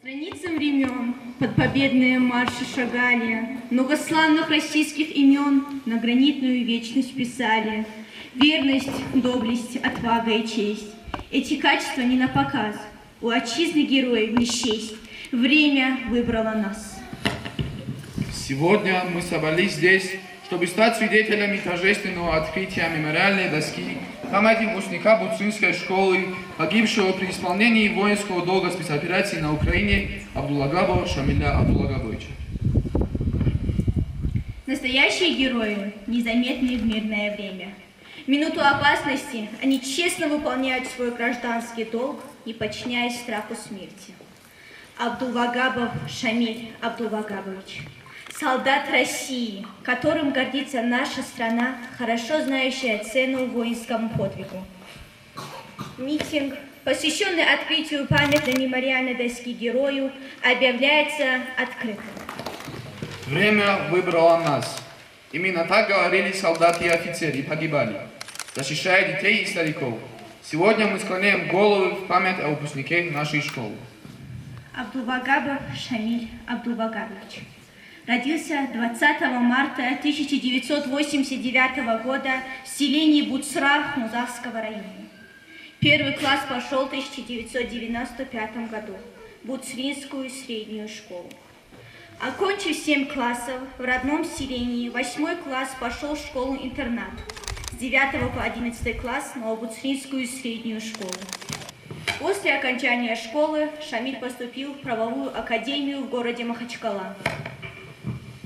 Страницам времен под победные марши шагали, много славных российских имен на гранитную вечность писали. Верность, доблесть, отвага и честь. Эти качества не на показ, у отчизны героев не счесть. Время выбрало нас. Сегодня мы собрались здесь, чтобы стать свидетелями торжественного открытия мемориальной доски памяти выпускника Буцинской школы, погибшего при исполнении воинского долга спецоперации на Украине Абдуллагабова Шамиля Абдуллагабовича. Настоящие герои незаметны в мирное время. В минуту опасности они честно выполняют свой гражданский долг, не подчиняясь страху смерти. Абдуллагабов Шамиль Абдуллагабович. Солдат России, которым гордится наша страна, хорошо знающая цену воинскому подвигу. Митинг, посвященный открытию памятной мемориальной доски герою, объявляется открытым. Время выбрало нас. Именно так говорили солдаты и офицеры и погибали, защищая детей и стариков. Сегодня мы склоняем головы в память о выпускнике нашей школы. Абдуллагабов Шамиль Абдуллагабович. Родился 20 марта 1989 года в селении Буцра Хунзарского района. Первый класс пошел в 1995 году в Буцринскую среднюю школу. Окончив 7 классов в родном селении, 8 класс пошел в школу-интернат, с 9 по 11 класс в Буцринскую среднюю школу. После окончания школы Шамиль поступил в правовую академию в городе Махачкала.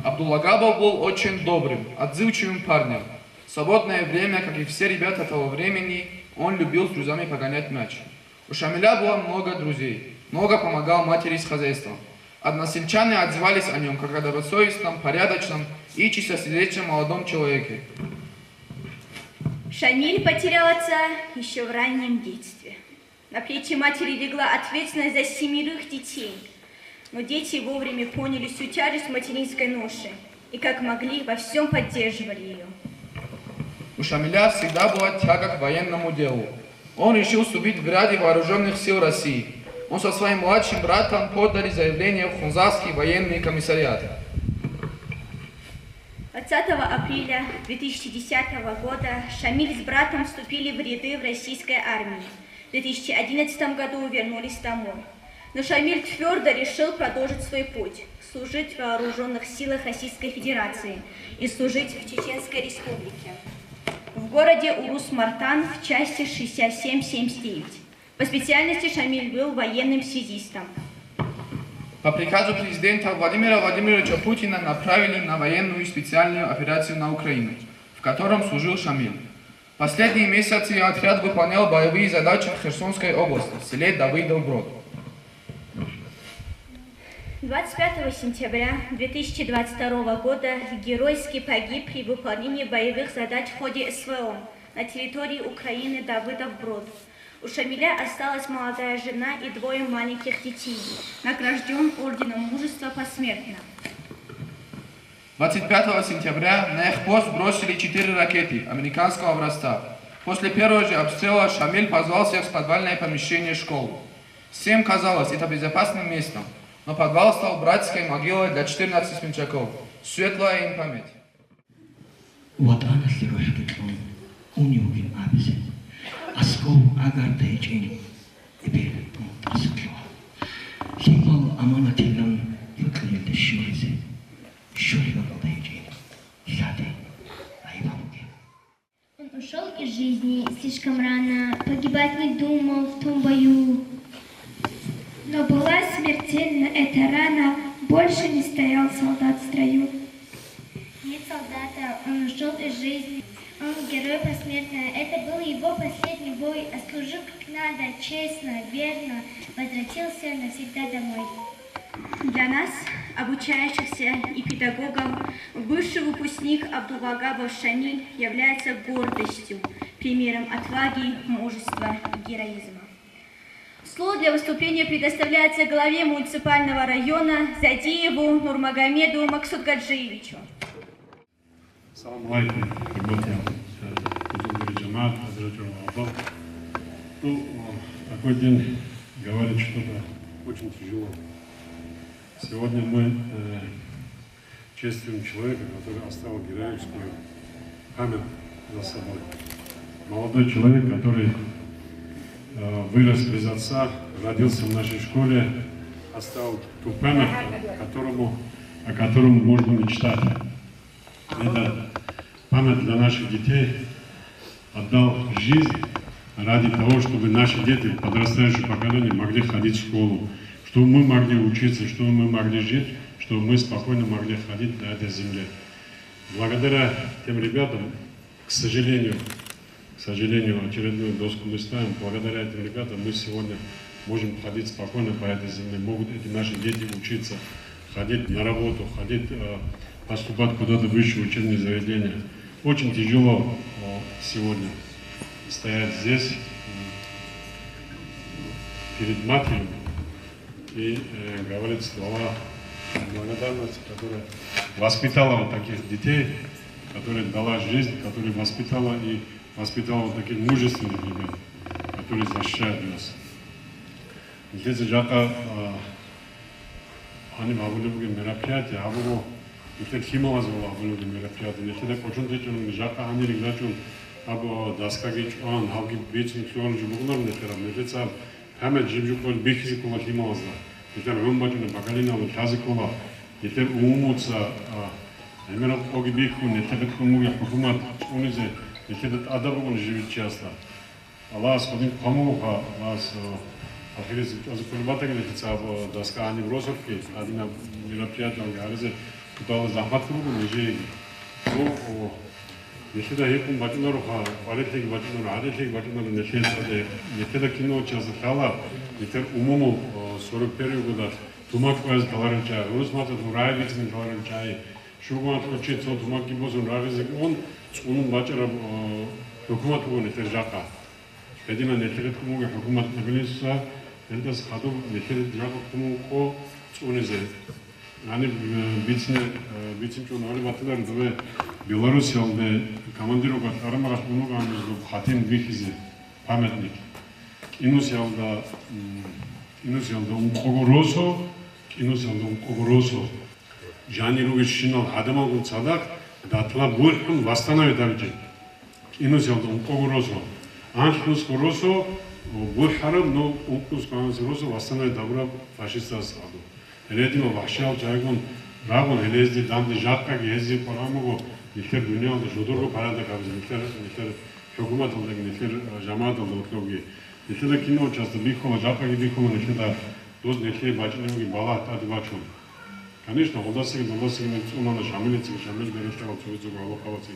Абдуллагабов был очень добрым, отзывчивым парнем. В свободное время, как и все ребята того времени, он любил с друзьями погонять мяч. У Шамиля было много друзей, много помогал матери с хозяйством. Односельчане отзывались о нем как о добросовестном, порядочном и чистосердечном молодом человеке. Шамиль потерял отца еще в раннем детстве. На плечи матери легла ответственность за 7 детей. Но дети вовремя поняли всю тяжесть материнской ноши и, как могли, во всем поддерживали ее. У Шамиля всегда была тяга к военному делу. Он решил вступить в ряды вооруженных сил России. Он со своим младшим братом подали заявление в Хунзарский военный комиссариат. 20 апреля 2010 года Шамиль с братом вступили в ряды в российской армии. В 2011 году вернулись домой. Но Шамиль твердо решил продолжить свой путь, служить в вооруженных силах Российской Федерации и служить в Чеченской Республике. В городе Урус-Мартан в части 67-79. По специальности Шамиль был военным связистом. По приказу президента Владимира Владимировича Путина направили на военную специальную операцию на Украину, в котором служил Шамиль. Последние месяцы отряд выполнял боевые задачи в Херсонской области, в селе Давыдов Брод. 25 сентября 2022 года геройски погиб при выполнении боевых задач в ходе СВО на территории Украины Давыдов Брод. У Шамиля осталась молодая жена и 2 маленьких детей. Награжден орденом мужества посмертно. 25 сентября на их пост бросили 4 ракеты американского образца. После первого же обстрела Шамиль позвал всех в подвальное помещение школы. Всем казалось это безопасным местом, но подвал стал братской могилой для 14 смельчаков. Светлая им память. Askov agar diyeceğini bir tasıklığa. Limal amanatinden yıkıldı şurize. Şurize diyeceğini. Лады, айвамки. Он ушел из жизни слишком рано, погибать не думал в том бою. Но была смертельна эта рана, больше не стоял солдат в строю. Нет солдата, он ушел из жизни. Он герой посмертно. Это был его последний бой, а служил как надо, честно, верно, возвратился навсегда домой. Для нас, обучающихся и педагогов, бывший выпускник Абдуллагабов Шамиль является гордостью, примером отваги, мужества и героизма. Слово для выступления предоставляется главе муниципального района Задиеву Нурмагомеду Максутгаджиевичу. Салам алейкум, джамаат, такой день говорит что-то очень тяжело. Сегодня мы чествуем человека, который оставил героическую память за собой. Молодой человек, который вырос без отца, родился в нашей школе, оставил ту память, о котором можно мечтать. Это память для наших детей, отдал жизнь ради того, чтобы наши дети, подрастающее поколение, могли ходить в школу, чтобы мы могли учиться, чтобы мы могли жить, чтобы мы спокойно могли ходить на этой земле. Благодаря тем ребятам, к сожалению, очередную доску мы ставим, благодаря этим ребятам мы сегодня можем ходить спокойно по этой земле, могут эти наши дети учиться, ходить на работу, ходить, поступать куда-то в высшее учебное заведение. Очень тяжело сегодня стоять здесь перед матерью и говорить слова благодарности, которая воспитала вот таких детей, которая дала жизнь, которая воспитала вот таких мужественных ребят, которые защищают нас. Здесь жака они могли мероприятия, а было это хималаз было могли мероприятия. Это почему-то жака они регулярно або даскаги чуан, хавги бечен чуан жубугнар неферам. Это память жибжукол бехизикола хималазда. Это ромбачуна бакалиналу тазикола. Это умуца эмерат оги бехун, это бекумуя хукумат унизе. Это адабун живет часто. Аллах господин помогал, Аллах ахирис азкулбата гнетца даска они в розовке, один мероприятие гарзе, куда захват кругу нежеги. Если да якун бачунару валетлеги бачунару, аретлеги бачунару нетеда кино участвовала, это умому 41 года тумак поезд таларынча, русмата турайвицин таларынча, шугуат учиться тумак гибозун равизик он бачара хукумат угон это жака. Едина нетелет кумуга хукумат набилиса, это схаду нетелет жака кумуко унизе. Они бицин чон али батылар дубе Беларусь алды командировка арамагаш бунуга анызду хатин бихизи памятник. Инус ялда умқогоросо, жанируге шинал адамалгун цадак датла бурхун восстановит арджи. Инус ялда умқогоросо, анхнус горосо бурхарам но умқус канасоросо восстановит абра фашиста саду. Редимо вахшал жайгун рагун элезди данди жакка гези парамого нихер дүниялда жодорго парада кабыз нихер хукумат алдаг нихер жамаат алдаг отлоги нихер кино участвовал бихола жакка бихола нихер доз нихер бачинеги бала тады бачун. Конечно, олдасыгы унана шамилици шамил берештагал цугузуга алокаваци.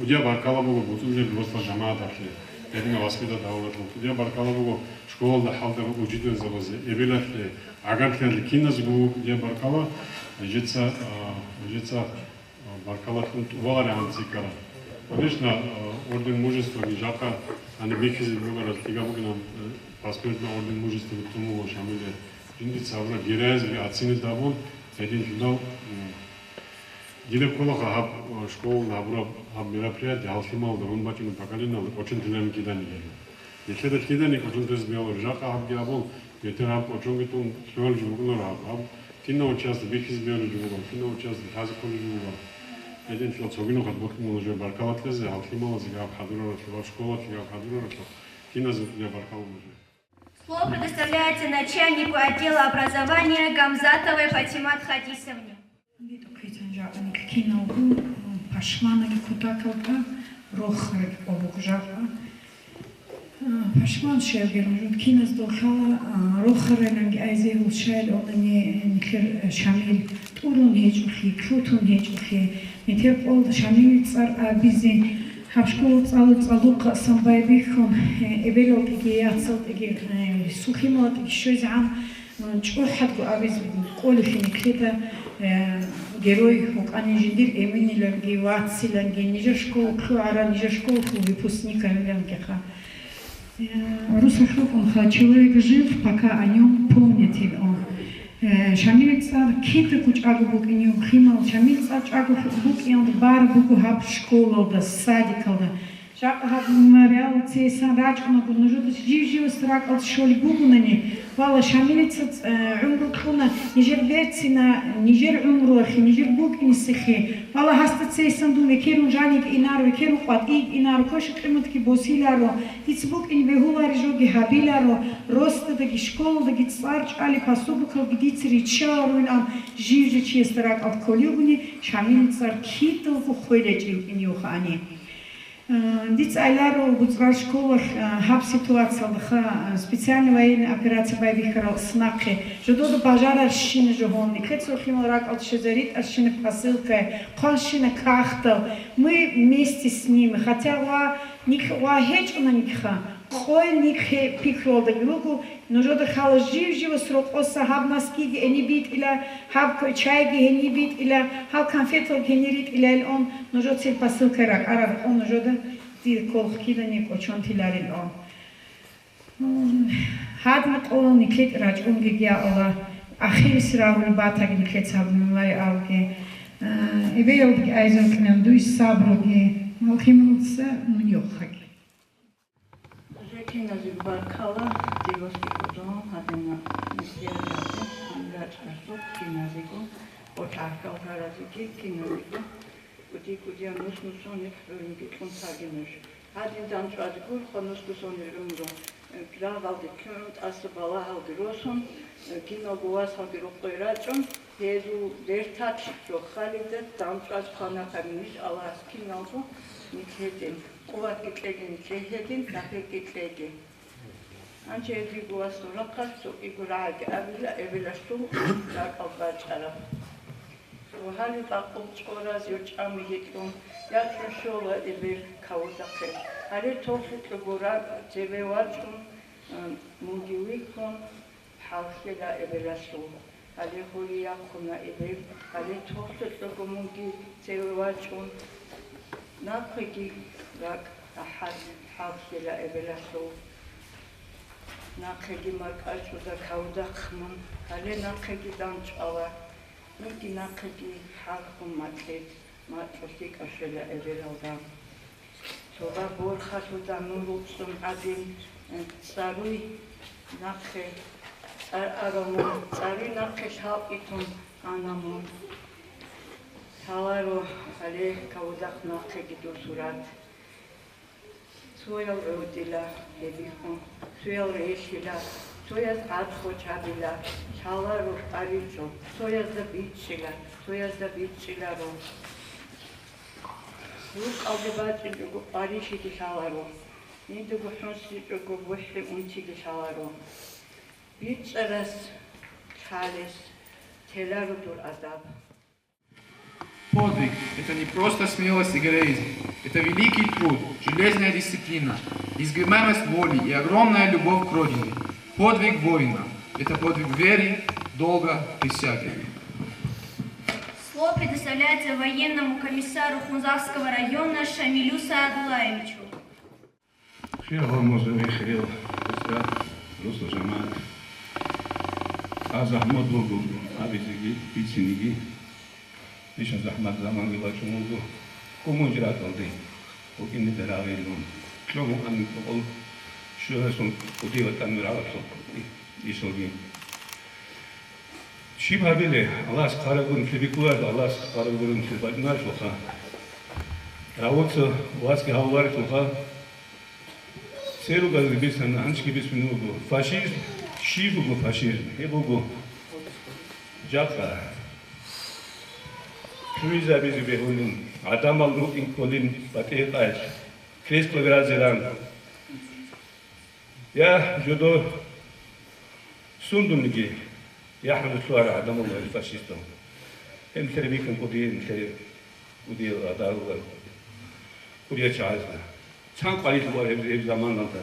Удия баркалабого бутунжер росла жамаат ахли. Едига воспита давлатлы. Удия баркалабого школада халдар учитен залази. Эбелахли агартлерли киназгу удия баркала жица баркалатлын увалари анцикара. Конечно, орден мужества жака они бихизи бюгара тигабугинам посмертно орден мужества тумуло шамиле. Жиндица авра гераязги ацины давон един финал директорлаха школ набура мероприятие алхимал да он бачину поколена очень динамики дани. Если это кидани очень безбело жака абгиабон это очень гитун школ жугнора кино участвует бихиз бело жугнора кино участвует хазикол жугнора. Един фил цогино хат бохмол же баркалатлезе алхимал зига хадурора школа зига хадурора кино зига баркалатлезе. Слово предоставляется начальнику отдела образования Гамзатовой Фатимат Хадисовне. Пашман шевгерун кинас дохала рохаренанги айзеул шайл одани никер шамил турун хечухи крутун хечухи нитер пол шамил цар абизи хавшкол цалука самбайбихом эбело пиги яцалт иги сухимот шойзам чухатку абиз коли финикрида герой хукани жидир эминилерги ватсиланги нижешкол куара нижешкол выпускника ленгеха. Русофоб, он человек жив, пока о нем помнит он. Шамил цар киты куч агубук и нем химал, шамил цар агубук и он бар буку хаб школу да садикал да. Реал цейсан рачкуна нужно жив срак от шоли бугунани вала шамилицат умрукуна нижер берцина нижер умруахи нижер букини сихи вала хаста цейсан думе керун жаник инару керу қат иг инару кош қиматки босиларо иц букини вехулари жоги хабиларо роста даги школа даги царч али пасубукал гидицри чаруин ам жив же честрак от колюгуни шамилицар китл хохолеч инюхани Диц Айлару в школах хаб ситуация специальная военная операция боевых снакхи. Жодо пожара шины жогонни. Хецо химорак от шезерит от шины посылка. Коншина кахтал. Мы вместе с ними. Хотя ва хеч на никха. Хой никхе пикрол да глугу. Но жодо хала жив срок оса хаб наскиги энибит иля хаб чайги энибит иля хаб конфетол генерит иля он. Но жодо цель посылка рак. Араб он жодо дир колхкида неко чонтиларин он. Хадна қолон никет рач унгигия ола. Ахирис раули батаги никет сабнумлай алге. Эбейлги айзалкинам дуис саброги. Малхимулца нуньохаги. Kinazı barkala, divoski kuzon, hadina misyarate, hangaç asuk, kinaziko, oçarkal haraziki, kinaziko, kudiyan nusnusonik, örüngitun saginuş. Hadin dançaziko, konuskusonir umro, gravaldi künt, asıbala halgirosun, kinoguvas halgirokoyraçon, yezu dertaç, jokhalidet, dançaz kanakamiş, alas kinalzo, nikhetin. Ovat kitlegen nikhetin, nakhe kitlegen. Anche ediguas nuraqas, so iguragi abila, evilastu, lakabachara. So hali taqum tsoraz yochami hitlum, yatru shola evil kawdaqe. Hali tofit lugurag, jevewachum, mungiwikun, halkila evilastu. Hali huliyakuna evil, hali tofit lugumungi, jevewachum, nakhigi rak ahad halkila evilastu. Nakhegi markaçu da kavdakman, hale nakhegi dançala, nuki nakhegi halkun matlik aşela eviraldan. Sonra borxasu da nurupsun adin, sarui nakhe aramun, sarui nakhe şapitun anamun. Halaro hale kavdak nakhegi dursurat. Soyal rodila edikon, soyal reşila, soyaz adxoçabila, şalar ariço, soyaz da bitşila ro. Rus aldebatçı gu arişi ki şalar ro. Nidi gu hunsi gu buhli unti ki şalar ro. Bitşaras şales, telarudur azab. Подвиг – это не просто смелость и героизм. Это великий труд, железная дисциплина, несгибаемость воли и огромная любовь к родине. Подвиг воина – это подвиг веры, долга, присяги. Слово предоставляется военному комиссару Хунзавского района Шамилю Саадулаевичу. Еще захмат заман вилачумугу, комунжират алды, окинни деравелун, шлому ан ол шуэсон удиватан мираватсо, исоги. Шибабиле, Аллах карагун фибикуад, Аллах карагун фибаднаш лоха. Равотсо васки хаварит лоха. Серугаз бисан анчки бисминугу, фашизм, шибугу фашизм, ебугу жака. Шуиза бизи бехулин, адамалгу инколин батеқаш, кресло гразеран. Я жодо сундунги, я хамдуслуара адамалгу фашистом. Hem terbikin kudiyim, kudiye adalılar, kudiye çağızlar. Çan kalite var hep zamanlarda.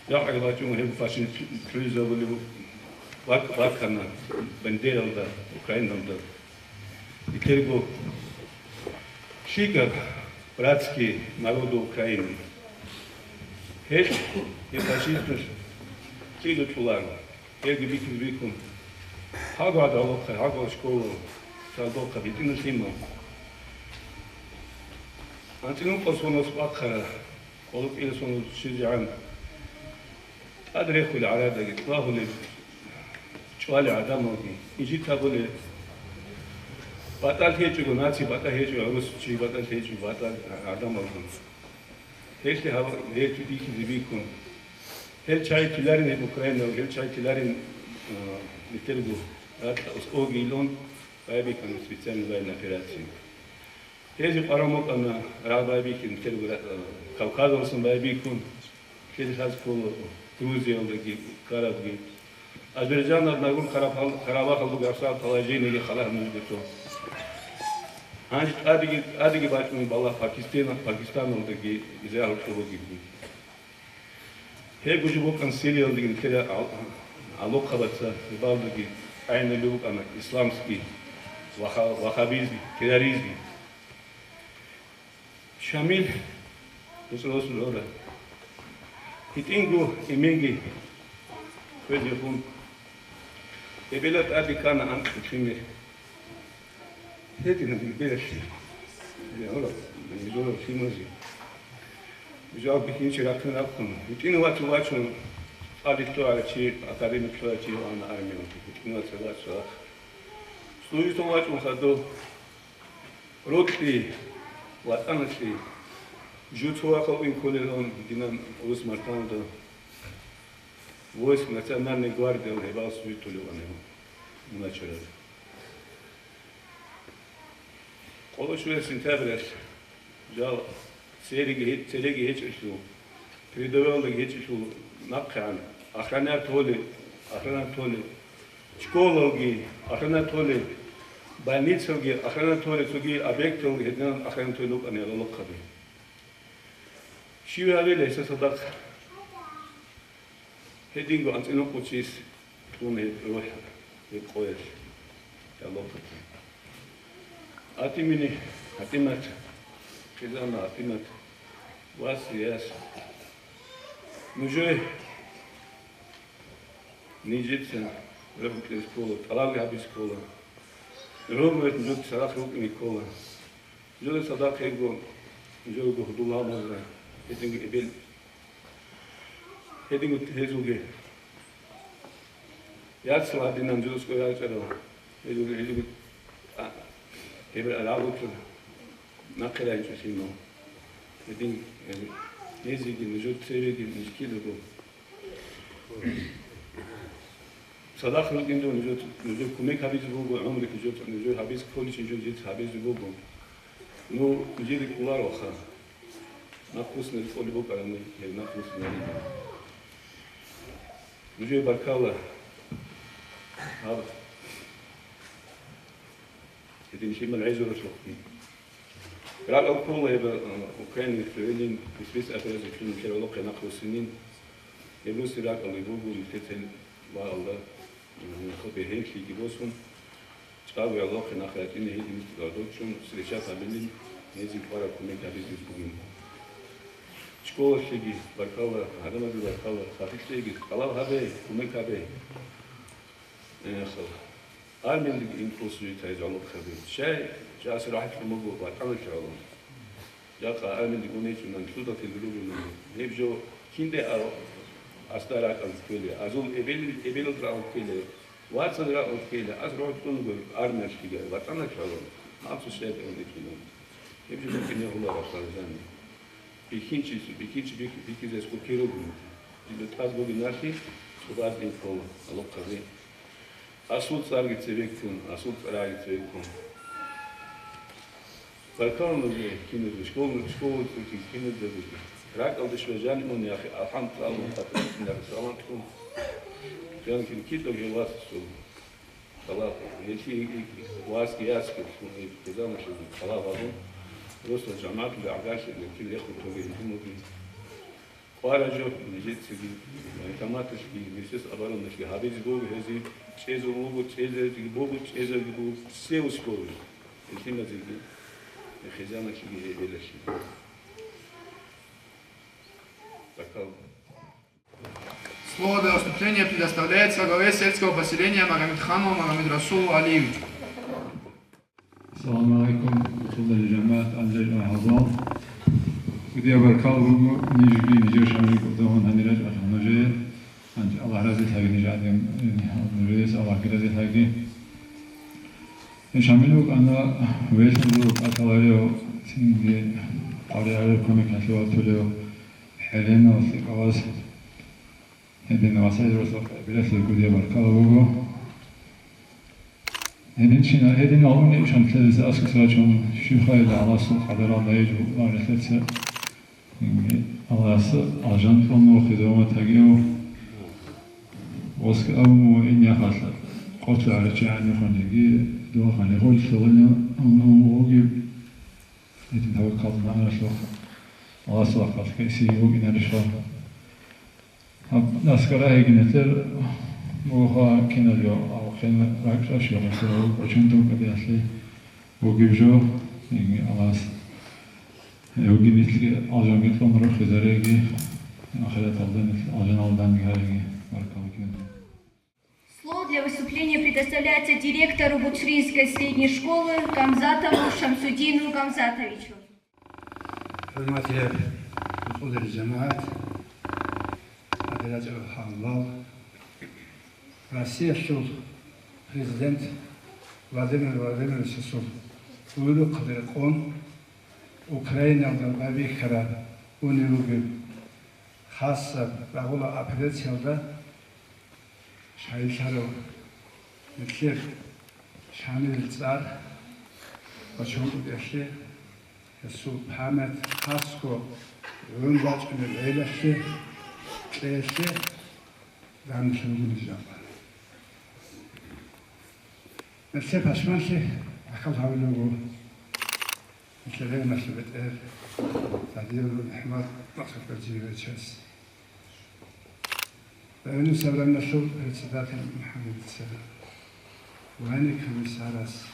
Ya arkadaşım hep faşist krizi böyle vakana, Bandera'da, Ukrayna'da. Итергу шикар братский народу Украины. Хеш и фашистус триду чулан. Ерги бикин бикун. Хагва далоха, хагва школу, салдоха, битину сима. Антину посонос пакхара. قلت إلى سنة شجعان أدري خل على ذلك الله اللي شوالي عدمه يجي تقول بطل هيجو ناتي بطل هيجو روس شيء بطل هيجو بطل عدمه هيك هذا هيك بيك بيكون هل شيء تلارين أوكرانيا وهل شيء تلارين نترجو هذا أوجيلون بايبي كانوا سبيتشان باين أفراتين هذي قرامك أنا رابايبي كن نترجو كوكاغوس بايبي كون كذي خاص كل روسيا ولا كارابي أذربيجان نقول خرابا خلوا بأرسال طلاجين اللي خلاها من الجتو هانج أديك بعد من بالله باكستان ولا إسرائيل كلوا جيبي هي جوجو كان سوريا اللي كده علاقة بس بالله أين اللي أنا إسلامسكي وخابيزي كداريزي شامل وصلوا الأولى هتينجو إمينجي كذا يكون البلد أبي كان عن كشمير هذي نبي بلش يقول بيقولوا في مزي بيجوا بيكين شراكنا أكون هتين واتشون أديتوا على شيء أكاديمي كلا شيء وأنا أرمي هتين واتشون سوي تواتشون خدوا روتي وأنا شيء جوتوا أكون كل يوم دينا أوس مرتان ده ويس مثلا نقارد ولا باص بيتولي وانا ناتشرال قولوا شوية سنتابلس جال سيريجي هيك شو تريدوال هيك شو نقعان أخرنا تولي شكولوجي أخرنا تولي بانيتسوجي أخرنا تولي توجي أبيكتوجي هدنا أخرنا تولي أنا لو قبل شو هذا ليس صدق هدينغو أنت إنه كوتشيس تون روح القويس الله كتير أتمنى أتمت كذا أنا أتمت واسياس نجوي نيجيت سن ربك السكولة طلاب هابي سكولة رومت نجود صداق روك نيكولا نجود صداق هيجو نجود هدولا مزرعة هدينغو إبل هدينغو هزوجي ياتسوا هدينا نجود سكولة ياتسوا هزوجي إبل العابوت ناقلا ينشوسينو هدين نيزيجي نجود سيريجي نشكيلو صداق نجندو نجود كوميك هابيز بوغو عمرك نجود هابيز كوليش نجود جيت هابيز بوغو نو نجيلي كولارو خا ناقوس نجفولي بوغو رامي ناقوس نجود بركالا هذا هدين شيء من عزو رسوخي قال أقول هذا أوكراني فعلين بس أفرز في المكان ولقي نقل السنين يبلغ سراق اللي يبغوا يفتتل والله نخبي هيك يجيبوسهم تقابل الله نقلت إن هي مستقردون شون سريشات عملين نزيد فارق كمين كابيز يسبوعين شكوى شيء بركالة هذا ما بركالة خافيك شيء خلاص هذا كمين كابي خلاص آمن الإنفلونس يتعزون الخبير شيء جاء سراحة في الموضوع بعد شغلهم جاء آمن الجونيش من سلطة البلوغ من نبجو كنده أستارك الكيلة أزول إبل درا الكيلة واتس درا الكيلة أزرع تنقل أرنش كيلة بعد شغلهم ما أبصر شيء عند الكيلة نبجو كنيه الله رسال زاني بيكينش زي سكول كيلو بني إذا تازبو بناشي سباز إنفول الله كذي أصول صارت سبيكون أصول صارت سبيكون فالكون اللي كنا بشكول كنا دبي راك أو دشوجان من يا أخي الحمد لله مقتدر من السلام تكون كان كده جواز السوق خلاص يشي واس قياس كذا مش خلاص أظن رؤوس الجامعات الأعداش اللي كل يأخذ توجيه هم بي خارجوا من جد سبي يعني كمان تشكي بيسس أبارو نشكي هابيز بوج هذي شيء بوج شيء بوج سيو سكول الكلمة زي الخزانة شيء بلا شيء Слово для выступления предоставляется главе сельского поселения Магомедхану Магомедрасулу Алиеву. السلام عليكم أفضل الجماعة أعزائي الأعضاء Udia barkal bugu nijgi nijir şamri kudamon haniraj arhanoje anj Allah razı tagi nijadim nurides Allah razı tagi şamri ana vesulu atalaryo singi arayar komik aswa tulyo helena osikavas hedin vasay rosak bilası udia barkal bugu hedin alın ne şantlarız askısa çon şifayla Allah'ın kadar Allah'a ecbu varifetse Allah'sı ajan onu okudu ama tagiyo Osk amu in yakasa qotla arçani xonegi dua xane hol şolana onu ogi edin tawakkal ma'ana şox Allah sağlık kaysi yogi narışa hab naskara heginetler Oha kinalyo awqen rakşaş yok çünkü kadiyasli ogi jo Allah's Yogi mitli ajan mitli onları xizaregi ahiret ajan aldan gihari Слово для выступления предоставляется директору Бучринской средней школы Камзатову Шамсудину Камзатовичу. حرمتي وصول الجماعات عدالة الله Россия шул президент Владимир Владимирович шул уйлу қадыр он Украинадан бабихара унилуги хасса бағула операциялда шайшару митлер шамил цар бачонку дешли Су памет хаско рундач ин элешли клешли даншугули жаба Мерсе пашманши акал хавлугу مثل ما شفت تعديل الحمار نقص الجيل الشمس فإنه سبب النشر السادات محمد السلام وهني كمسارس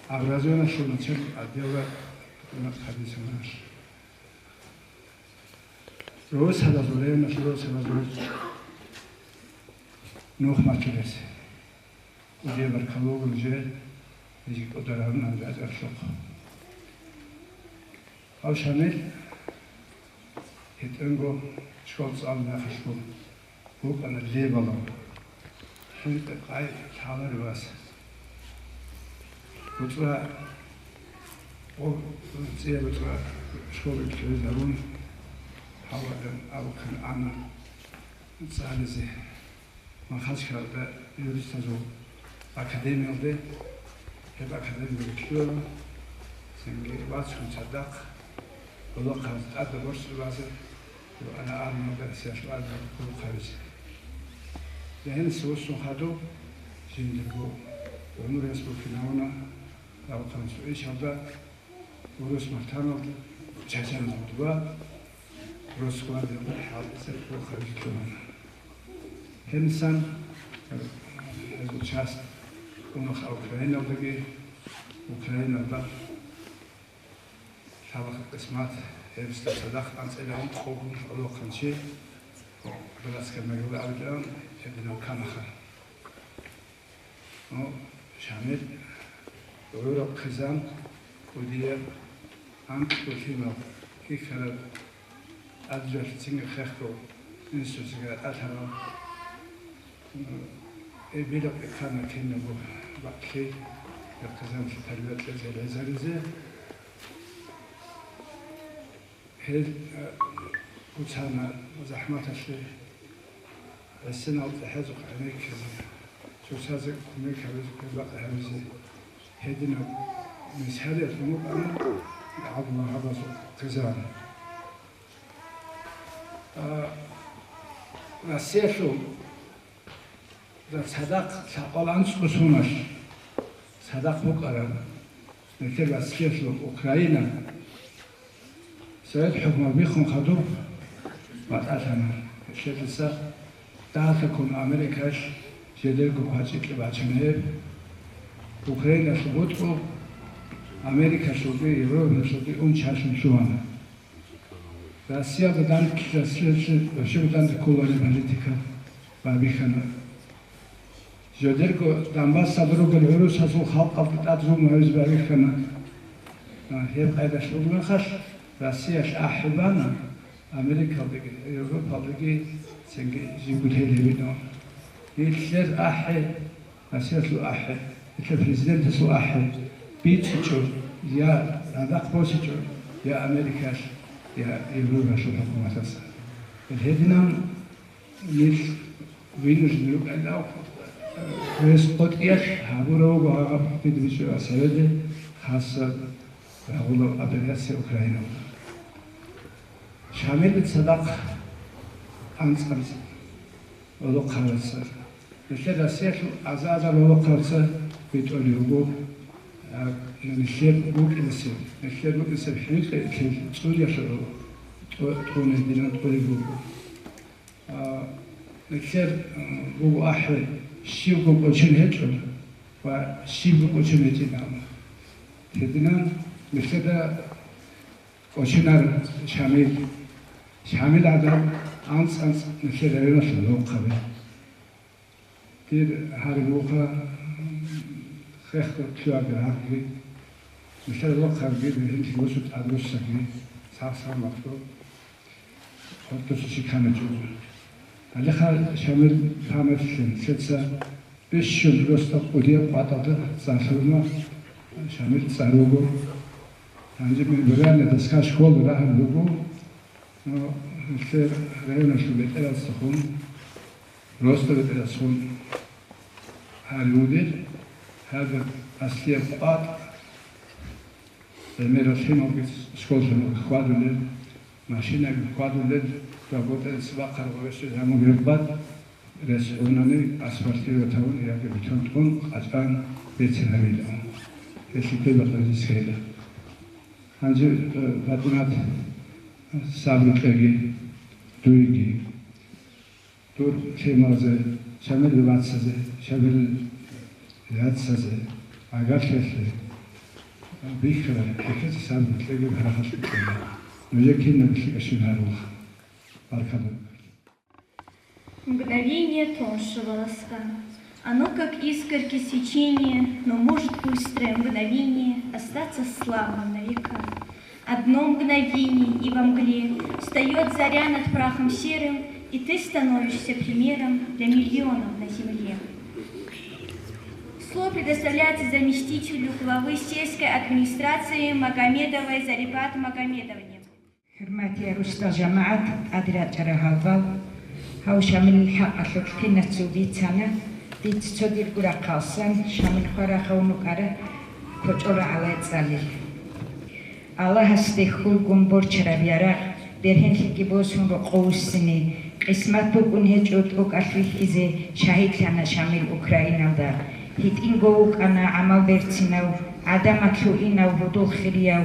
أبرزونا شو نشر الدولة المتحدث مناش روز هذا زورين نشروز هذا زورين نوخ ما تلس ودي بركلوه الجيل يجيك قدران عن بعد الفق أو شامل هتنجو شغل صعب ناخذ فوق أنا اللي بالله حنت قاعد حاضر بس بتوع وزي بتوع شغل التلفزيون حاول أو كان أنا إنسان زي ما خدش كذا يريد تزور أكاديمي ده هب أكاديمي بكتير سنجي باش كنت صدق والله قصد أبدا برش الوازر وأنا أعلم مدرسة شو أعلم كل خارج لأن السوس خدوا جندبو ونور يسبو فينا لو كان سويش هذا ورس مرتنا جاجان مدوا ورس قاد الحال يسبو خارج كمان إنسان هذا الشخص ونخ أوكرانيا وتجي أوكرانيا ده شابك قسمات هيبست صدق عن سلام خوهم الله كان شيء بس كما يقول الآن يبدو كان خير أو شامل ويروح خزان ودير عن كل ما كي خلد أدرس تيجي خيركو نسوا تيجي أثرا بيلق كان كنا بو بقي الخزان في تربية الزلزال هل وتانا زحمة الشيء السنة وتحزق عليك شو سازق عليك رزق بقى هذا هدنا مسحلة المقام عظمة هذا خزان نسيشو ده صدق سقال عن سقوشونش صدق مقرن نتبع سيشو أوكرانيا سيد حكم بيخون خدوب وقتنا الشيء السا تعرفون أمريكاش جديركو بحاجة لبعضهم أوكرانيا شغوتكو أمريكا شغوتي يوروب شغوتي شاشم شوانا روسيا بدان كيسة بدان كولوني بوليتيكا بابيخنا جديركو دامباس صدرو بالعروس هسو خلق أفضل أدرو معز بابيخنا هيب قاعدة شغل خش Россияш ахибана Америкалдagi, Европадagi sengi jibuthelebino. Hitler ahe, Россиясу ahe, Hitler президентесу ahe. Бичичо, я надак посичо, я Америкаш, я Европашу хакуматаса. Hedinam nis ვინუს ნუკადავ ეს პოტიას ჰაბუროვა აღაფიდვიშო ასევედე ხასა რაულო ოპერაცია უკრაინა შამილი სადახ ანცამს ოლოქარცა ეს რასიაშუ აზაზა ოლოქარცა ვიტოლიუგო ნიშერ უკინსე ნიშერ უკინსე ხილხე წულიაშო ტონე დინა ტოლიბუგო نكسر بو أحد شيء بو كوشن هتشون وشيء بو كوشن هتشينام هدينا نكسر كوشنار شامل هذا أنس نكسر هنا شلون قبل تير هارلوخا خيخ كيا جراحي نكسر لوخ خارجي بهند يوسف أدرس سكني سافر مكتوب خطوط شيكانة جوز алиха шамил хамасын сетса 500 просто удия патада зафирма шамил царуго анжими биране даска школа рахлуго но сер района шубетера сахун просто ветера сахун халудер هذا أصلي بقات المدرسين وقت شكول خوادولد ماشينا خوادولد رابطه السباق روش زمان گرفت رسونانی اسفالتی رو تون یا که بتون تون قطعاً بهتر نمیدم کسی بخواد سکیلا هنوز وقتی سابقه دویگی دور چهمازه شامل واتسازه شامل یادسازه اگر کسی بیشتر کسی سابقه برخواست کنه نوجه نمیشه هروخ Мгновение тоньше волоска. Оно как искорки сечения, но может быстрое мгновение остаться славным на века. Одно мгновение, и во мгле встает заря над прахом серым, и ты становишься примером для миллионов на земле. Слово предоставляется заместителю главы сельской администрации Магомедовой Зарипат Магомедовне. حرمتي رستا جماعة أدرات رهالبال هاو شامل الحق أخذتنا تسوديتنا ديت تسودير قرى قاسم شامل خورا خونوك أرى كجورا على تسالي الله هستيخول قنبور چرا بيارا برهن لكي بوسون رو قوسيني قسمت بكون هجوت اوك أخويك إزي شهيد لنا شامل أوكراينا دا هيت إنغوك أنا عمل برتناو عدمك لو إناو هدو خرياو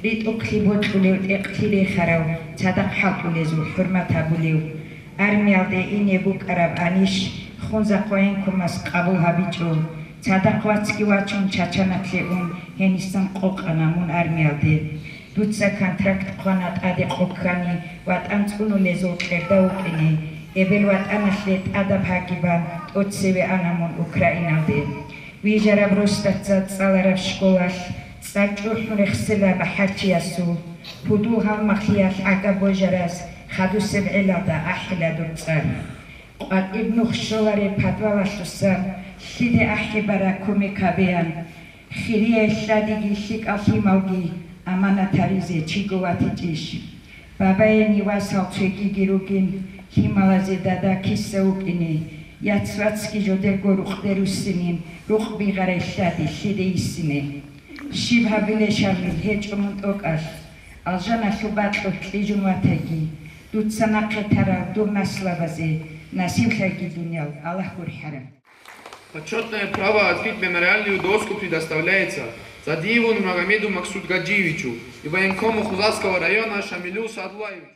ريت أكليبوت خليو تقتلي خراو تصدق حق لزو حرمة بوليو أرميال دي إني بوك أراب أنيش خونزا قوين كماس قبول هابيجو تصدق واتسكي واتشون چاچانك لئون هنستان قوق أنامون أرميال دي دوتسا كانتراكت قوانات أدي قوكاني وات أنتقونو لزو كرداو كيني إبل وات أنخلت أدب هاكيبان أتسيوي أنامون أوكراينا دي ويجارب روستات صالارب شكولاش ساجوحون خسلا بحاجياسو بدوها مخيال عقب وجراس خدو سبعلا دا أحلا دوتسان قال ابن خشواري بدوالا شسان خيدي أحي براكومي كابيان خيريه شاديجي شيك أخي موجي أمانا تاريزي چيگواتي جيش بابايا نيواسال چيگي گيروگين هيمالازي دادا كيساوكيني ياتسواتسكي جودرگو روخ دروسينين روخ بيغاري شادي خيدي يسيني شبه بلشامل هيج أمونتوكاش الجنة شباتلو تليجون واتاكي دوت سناقي ترى دور наслабазе насим хаки дуньял Аллах курхара. Почетное право открыть мемориальную доску предоставляется Задиеву Магомеду Максудгаджиевичу и военкому Хузарского района Шамилю Садлаевичу.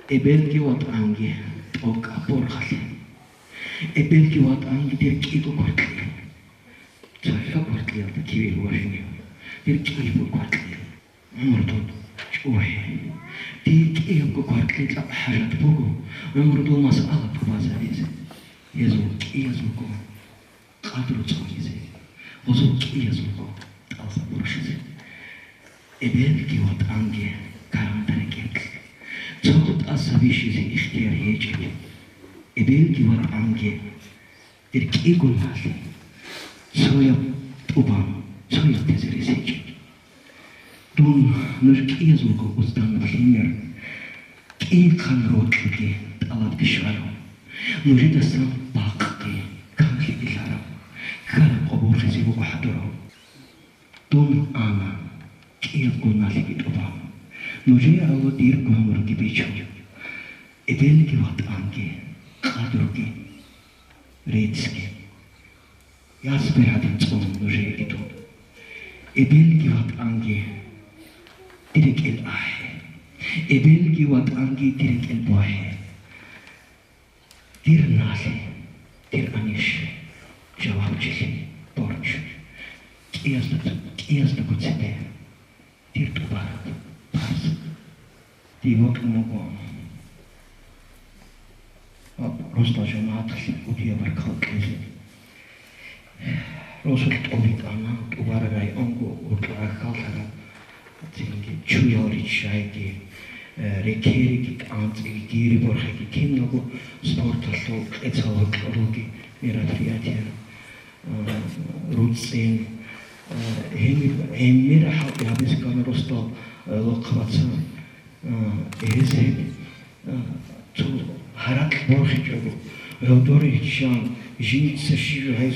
Эбелги вот анги ок апорхали. Эбелги вот анги дер киго кортли. Цайха кортли алда кивер вахини. يركيب قاتل عمرتو شوي تيكيب قاتل حاجة بوكو عمرتو مسألة بوازاريز يزوكو قادرو تسويزي وزوكي يزوكو تقاصا برشيزي إبالكي وطعنجي كارانتاركيك تسوكت أصابيشيزي اختيار هيجي إبالكي وطعنجي إركيكو ناسي سويا طوبان سويا تزريسيجي دون نركي يزوكو قصدان الخمير كي كان روتلكي تقلب كشوالو نريد السلام باقكي كان لي إلارو كان قبور خزيبو بحضرو دون أنا كي يقول ناسي طوبان نريد أولو دير قوامركي بيشو إبالكي وطعنجي قادركي ريتسكي ياسبر هذا تصوم نجيء إدو إبلغي وطعنجي ترك الآحي إبلغي وطعنجي ترك البوحي دير ناسي دير أنيش جواب جسي بورج كياس دكوت سبير دير تبارك بارس دي وقت مقوم رسطة جماعة ودي بركات كيزي رسول تقولي أنا تبارك أي أنكو وطلع كالها تيجي شوية شايكي ريكيري كأنت كيري برخي كيم نقول سبورت الصوت إتصال كروكي ميرا فياتي روتسين هم ميرا حق يابس كان رسطة لقبات إهزه تو هرات برخي جابو دوري هشام جينتس شير هاي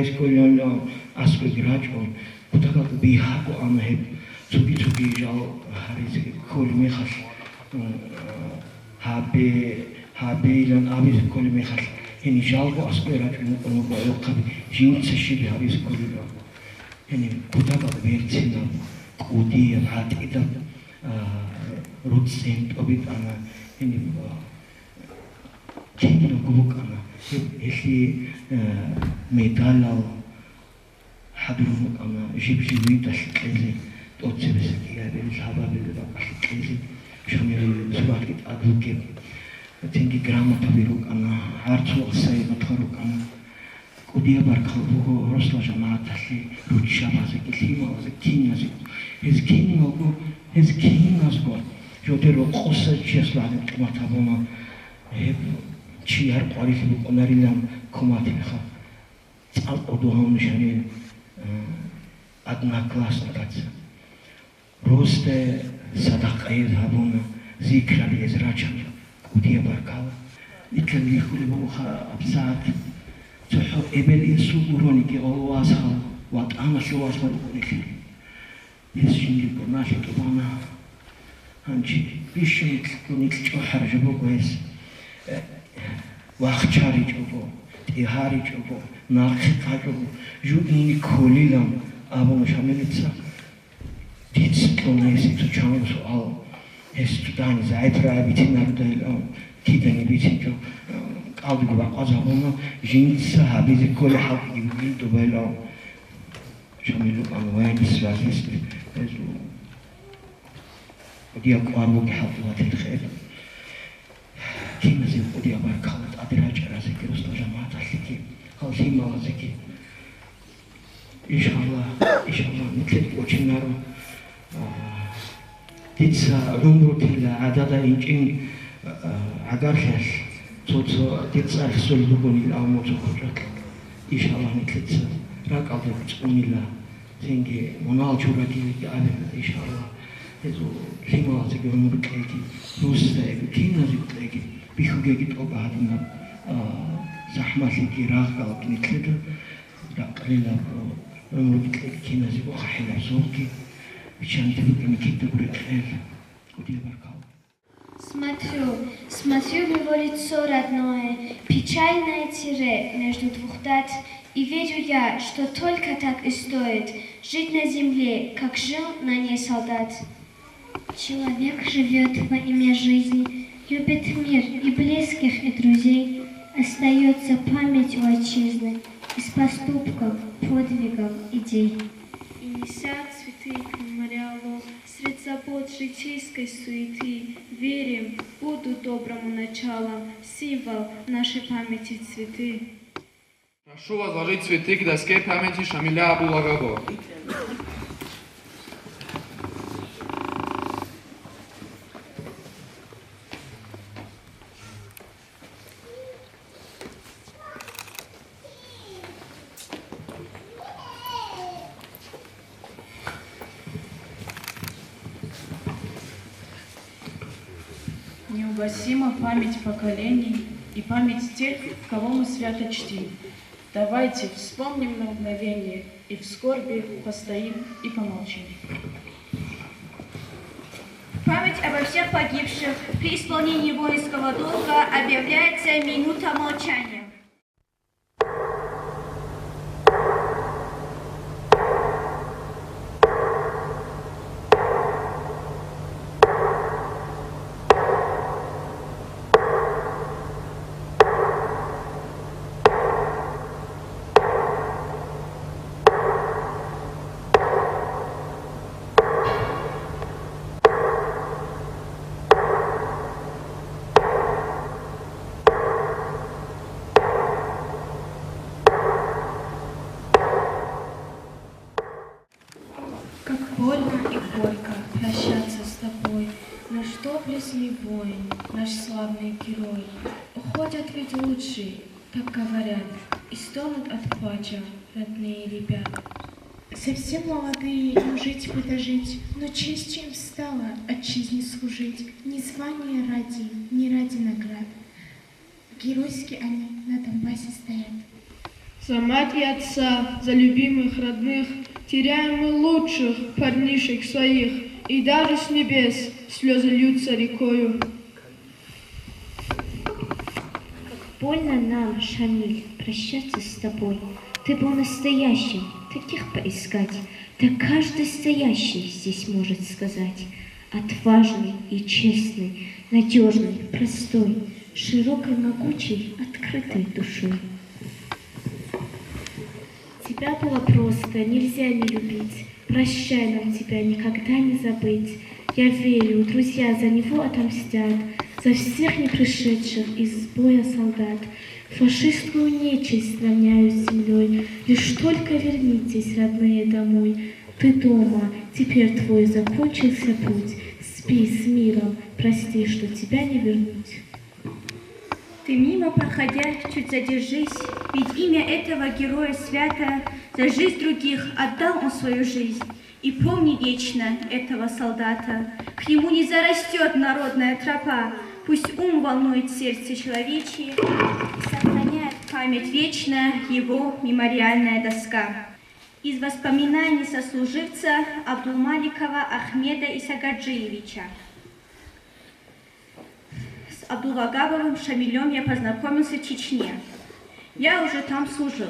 سكول يلا أسبق راجون كتاك بيهاكو أنا هب توبي جاو هاريز كل ميخاس هابي لان أبي كل ميخاس هني جاو أسبق راجون أنا بقول جينتس شير هاري سكول يلا هني كتاك بيرتنا كودي هات إذا روتسين أبيت أنا هني كينو كوك أنا اللي ميدالو حضروا أنا جيب جويد أشكالي توتشبس كيا بالحباب اللي أشكالي شميل سباق أدوكي تيجي جرام تبيروك أنا عارتو أساي بتخرج أنا كوديا بركبوه رسلا جماعة تحلي روتشابا زكيما وزكينا زك هز كينا زبون جودرو قصة جيس بعد ما تابونا هب شيار قاري في بقناريلام كوماتي بخا تال أدوهم نشانين أدنى كلاس نكاتس روست صدق يذهبون ذكرى لإزراجهم ودي بركاوة يتلم يخلي بوخا أبسات تحو إبل إنسوغوروني كي أواسها واتعامل شواسها لكي يسجن لكوناشي كبانا هنجي بيشي تلقوني تلقو حرجبو كويس واختاري جوبو تيهاري جوبو ناقصة جوبو جودني كوليلام أبو مشاملتسا تيتسطلون يسي تشامل سؤال هستوداني زايبرا بيتنا بدايلام كيداني بيتنجو قاضي قبا قازابونا جينتسا هابيزي كل حق يبين دبايلام شاملو أنوان السواسيس ودي أقواربو كحفظات الخير كيما زي ودي أبارك خالد أدراج راسك رسطة جماعة تحليكي خالصي موازكي إن شاء الله مثل وجنارو تيتسا عمرو تلا عددا إنجين عقار خاص توتسا تيتسا خسول لبوني الأمو تخرجك إن شاء الله مثل تسا راك أضرب تقومي الله تنجي منال جوراكي إن شاء الله هذو لما زي عمرو كيكي روستا كينا زي كيكي بيخوجي توبا هذنا زحمة لكي راقة لكن تلتا قليلا عمرو كينا زي بوخا حلا زوكي بيشان تبقى مكيتا بريك خير ودي بركاو. Смотрю, говорит лицо родное, печальное тире между двух дат, и верю я, что только так и стоит жить на земле, как жил на ней солдат. Человек живет во имя жизни, любит мир и близких, и друзей, остается память у отчизны из поступков, подвигов, идей. И неся цветы к мемориалу, средь забот житейской суеты, верим, будут доброму началом, символ нашей памяти цветы. Прошу возложить цветы к доске памяти Шамиля Абулагабо. Неугасима память поколений и память тех, кого мы свято чтим. Давайте вспомним на мгновение и в скорби постоим и помолчим. Память обо всех погибших при исполнении воинского долга объявляется минута молчания. Как больно и горько прощаться с тобой, наш доблестный воин, наш славный герой. Уходят ведь лучшие, так говорят, и стонут от плача родные ребята. Совсем молодые им жить бы дожить, но честью им стало отчизне служить. Ни звания ради, ни ради наград. Геройски они на Донбассе стоят. За мать и отца, за любимых родных теряем мы лучших парнишек своих, и даже с небес слезы льются рекою. Больно нам, Шамиль, прощаться с тобой. Ты был настоящим, таких поискать, да каждый стоящий здесь может сказать. Отважный и честный, надежный, простой, широкой, могучей, открытой душой. Тебя было просто, нельзя не любить. Прощай нам тебя никогда не забыть. Я верю, друзья за него отомстят, за всех не пришедших из боя солдат. Фашистскую нечисть равняю с землей. Лишь только вернитесь, родные, домой. Ты дома, теперь твой закончился путь. Спи с миром, прости, что тебя не вернуть. Ты мимо проходя, чуть задержись, ведь имя этого героя свято, за жизнь других отдал он свою жизнь. И помни вечно этого солдата, к нему не зарастет народная тропа, пусть ум волнует сердце человечье, сохраняет память вечно его мемориальная доска. Из воспоминаний сослуживца Абдулмаликова Ахмеда Исагаджиевича. С Абдулвагабовым Шамилем я познакомился в Чечне. Я уже там служил.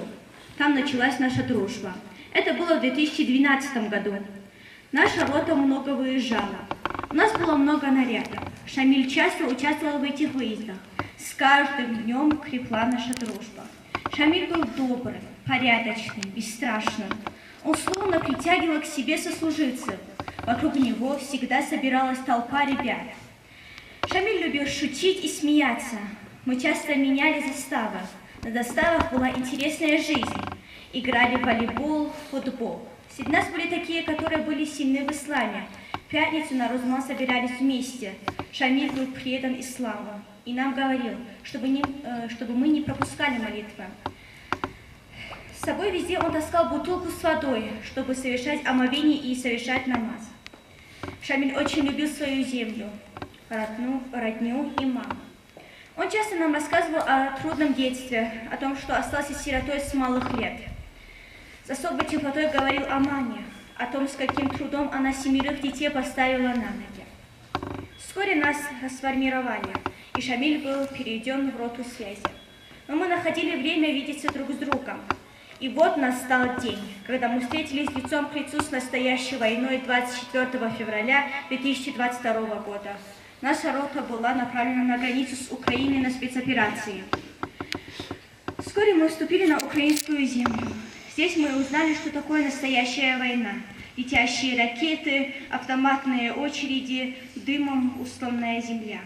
Там началась наша дружба. Это было в 2012 году. Наша рота много выезжала. У нас было много нарядов. Шамиль часто участвовал в этих выездах. С каждым днем крепла наша дружба. Шамиль был добрым, порядочным, бесстрашным. Он словно притягивал к себе сослуживцев. Вокруг него всегда собиралась толпа ребят. Шамиль любил шутить и смеяться. Мы часто меняли заставы. На заставах была интересная жизнь. Играли в волейбол, футбол. Среди нас были такие, которые были сильны в исламе. В пятницу на Розман собирались вместе. Шамиль был предан исламу и нам говорил, чтобы мы не пропускали молитвы. С собой везде он таскал бутылку с водой, чтобы совершать омовение и совершать намаз. Шамиль очень любил свою землю, родню и маму. Он часто нам рассказывал о трудном детстве, о том, что остался сиротой с малых лет. С особой теплотой говорил о маме, о том, с каким трудом она 7 детей поставила на ноги. Вскоре нас сформировали, и Шамиль был переведен в роту связи. Но мы находили время видеться друг с другом. И вот настал день, когда мы встретились лицом к лицу с настоящей войной 24 февраля 2022 года. Наша рота была направлена на границу с Украиной на спецоперации. Вскоре мы вступили на украинскую землю. Здесь мы узнали, что такое настоящая война. Летящие ракеты, автоматные очереди, дымом усланная земля.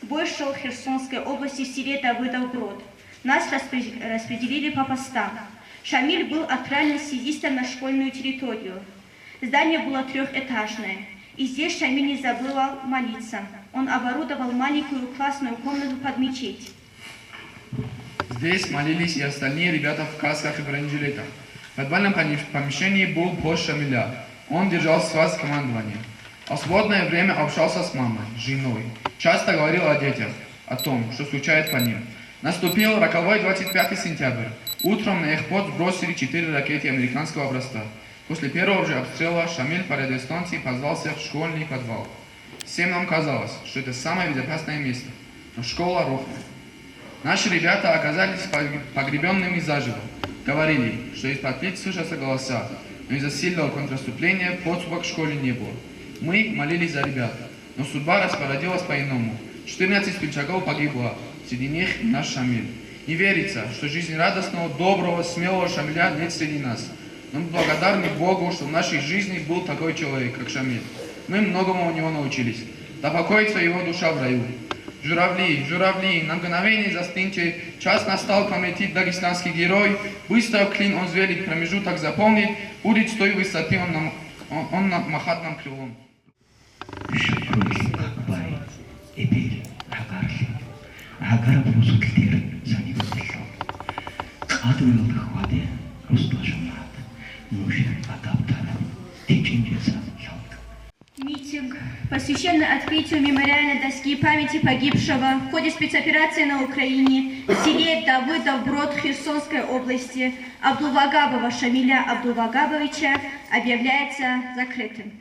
Бой шел в Херсонской области в селе Давыдов-Брод. Нас распределили по постам. Шамиль был отправлен связистом на школьную территорию. Здание было трехэтажное. И здесь Шамиль не забывал молиться. Он оборудовал маленькую классную комнату под мечеть. Здесь молились и остальные ребята в касках и бронежилетах. В подвальном помещении был пост Шамиля. Он держал связь командования. А в свободное время общался с мамой, женой. Часто говорил о детях, о том, что случается по ним. Наступил роковой 25 сентября. Утром на их пост сбросили 4 ракеты американского образца. После первого же обстрела Шамиль по радиостанции позвал всех в школьный подвал. Всем нам казалось, что это самое безопасное место, но школа рухнула. Наши ребята оказались погребенными заживо. Говорили, что из-под плит слышатся голоса, но из-за сильного контрнаступления подступа к школе не было. Мы молились за ребят, но судьба распорядилась по-иному. 14 спельчаков погибло, среди них и наш Шамиль. Не верится, что жизнерадостного, доброго, смелого Шамиля нет среди нас. Но мы благодарны Богу, что в нашей жизни был такой человек, как Шамиль. Мы многому у него научились. Да покоится его душа в раю. Журавли, журавли, на мгновение застыньте, час настал, полетит дагестанский герой, быстро в клин он взвелит, промежуток заполнит, будет с той высоты он махать нам крылом. Митинг, посвященный открытию мемориальной доски памяти погибшего в ходе спецоперации на Украине в селе Давыдов-Брод Херсонской области Абдулвагабова Шамиля Абдулвагабовича, объявляется закрытым.